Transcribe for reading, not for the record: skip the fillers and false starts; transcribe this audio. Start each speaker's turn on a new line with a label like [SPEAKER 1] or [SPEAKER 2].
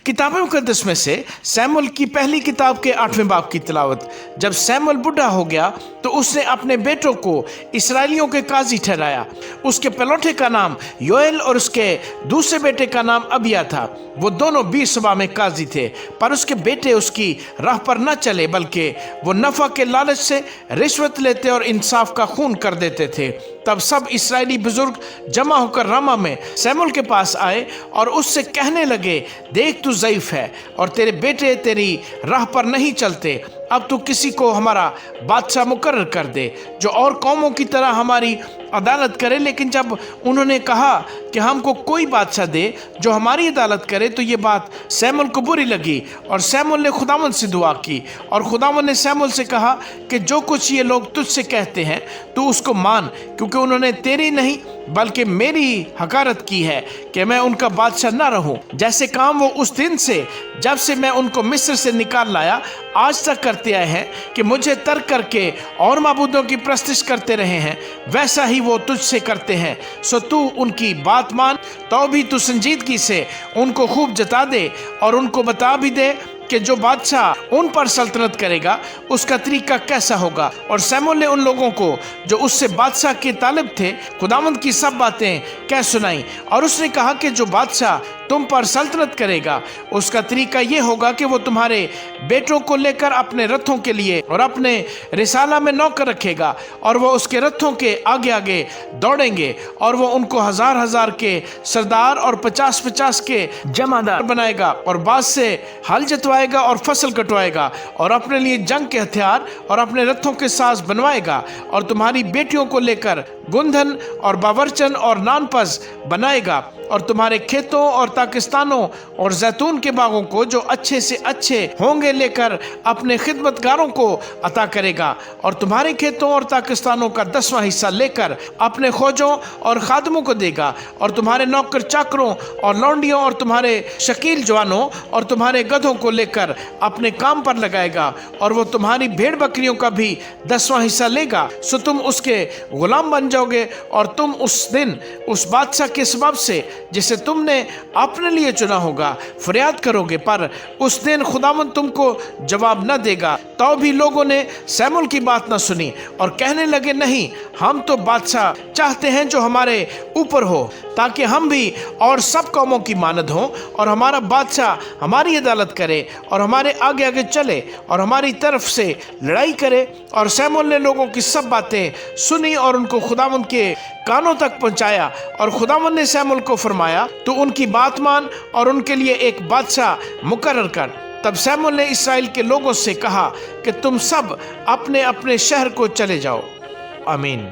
[SPEAKER 1] किताब मुकद्दस में से सैमुअल की पहली किताब के 8वें बाब की तिलावत। जब सैमुअल बुढ़ा हो गया तो उसने अपने बेटों को इसराइलियों के काजी ठहराया। उसके पलौठे का नाम योएल और उसके दूसरे बेटे का नाम अबिया था। वो दोनों 20 सभा में काजी थे, पर उसके बेटे उसकी राह पर न चले, बल्कि वो नफा के लालच से रिश्वत लेते और इंसाफ का खून कर देते थे। तब सब इस्राएली बुजुर्ग जमा होकर रामा में सैमुअल के पास आए और उससे कहने लगे, देख तू ज़ईफ है और तेरे बेटे तेरी राह पर नहीं चलते। अब तू किसी को हमारा बादशाह मुकर्रर कर दे जो और कौमों की तरह हमारी अदालत करे। लेकिन जब उन्होंने कहा कि हमको कोई बादशाह दे जो हमारी अदालत करे, तो ये बात सैमुअल को बुरी लगी और सैमुअल ने खुदावंद से दुआ की। और खुदावंद ने सैमुअल से कहा कि जो कुछ ये लोग तुझसे कहते हैं तू उसको मान, क्योंकि उन्होंने तेरी नहीं बल्कि मेरी हकारत की है कि मैं उनका बादशाह न रहूं। जैसे काम वो उस दिन से जब से मैं उनको मिस्र से निकाल लाया आज तक करते आए हैं कि मुझे तर्क करके और माबूदों की प्रस्तिश करते रहे हैं, वैसा ही वो तुझसे करते हैं। सो तू उनकी बात मान, तो भी तू संजीदगी से उनको खूब जता दे और उनको बता भी दे कि जो बादशाह उन पर सल्तनत करेगा उसका तरीका कैसा होगा। और सैमुअल ने उन लोगों को जो उससे बादशाह के तालिब थे खुदावंद की सब बातें कह सुनाई। और उसने कहा कि जो बादशाह तुम पर सल्तनत करेगा उसका तरीका ये होगा कि वो तुम्हारे बेटों को लेकर अपने रथों के लिए और अपने रिसाला में नौकर रखेगा, और वो उसके रथों के आगे आगे दौड़ेंगे, और वो उनको 1000-1000 के सरदार और 50-50 के जमादार बनाएगा, और बाज से हल जतवाएगा और फसल कटवाएगा, और अपने लिए जंग के हथियार और अपने रथों के साज बनवाएगा, और तुम्हारी बेटियों को लेकर गुंधन और बावरचन और नानपस बनाएगा, और तुम्हारे खेतों और ताकिस्तानों और जैतून के बागों को जो अच्छे से अच्छे होंगे लेकर अपने खिदमतगारों को अता करेगा, और तुम्हारे खेतों और ताकिस्तानों का 10वां हिस्सा लेकर अपने खोजों और खादमों को देगा, और तुम्हारे नौकर चाकरों और लौंडियों और तुम्हारे शकील जवानों और तुम्हारे गधों को लेकर अपने काम पर लगाएगा, और वो तुम्हारी भेड़ बकरियों का भी 10वां हिस्सा लेगा। सो तुम उसके गुलाम बन जाओगे, और तुम उस दिन उस बादशाह के सबब से जिसे तुमने अपने लिए चुना होगा फरियाद करोगे, पर उस दिन खुदावंद तुमको जवाब न देगा। तो भी लोगों ने सैमुअल की बात न सुनी और कहने लगे, नहीं, हम तो बादशाह चाहते हैं जो हमारे ऊपर हो, ताकि हम भी और सब कौमों की मानद हों, और हमारा बादशाह हमारी अदालत करे और हमारे आगे आगे चले और हमारी तरफ से लड़ाई करे। और सैमुअल ने लोगों की सब बातें सुनी और उनको खुदावंद के कानों तक पहुंचाया, और खुदावंद ने सैमुअल को फरमाया, तो उनकी बात मान और उनके लिए एक बादशाह मुकर्रर कर। तब सैमुअल ने इस्राएल के लोगों से कहा कि तुम सब अपने अपने शहर को चले जाओ। आमीन।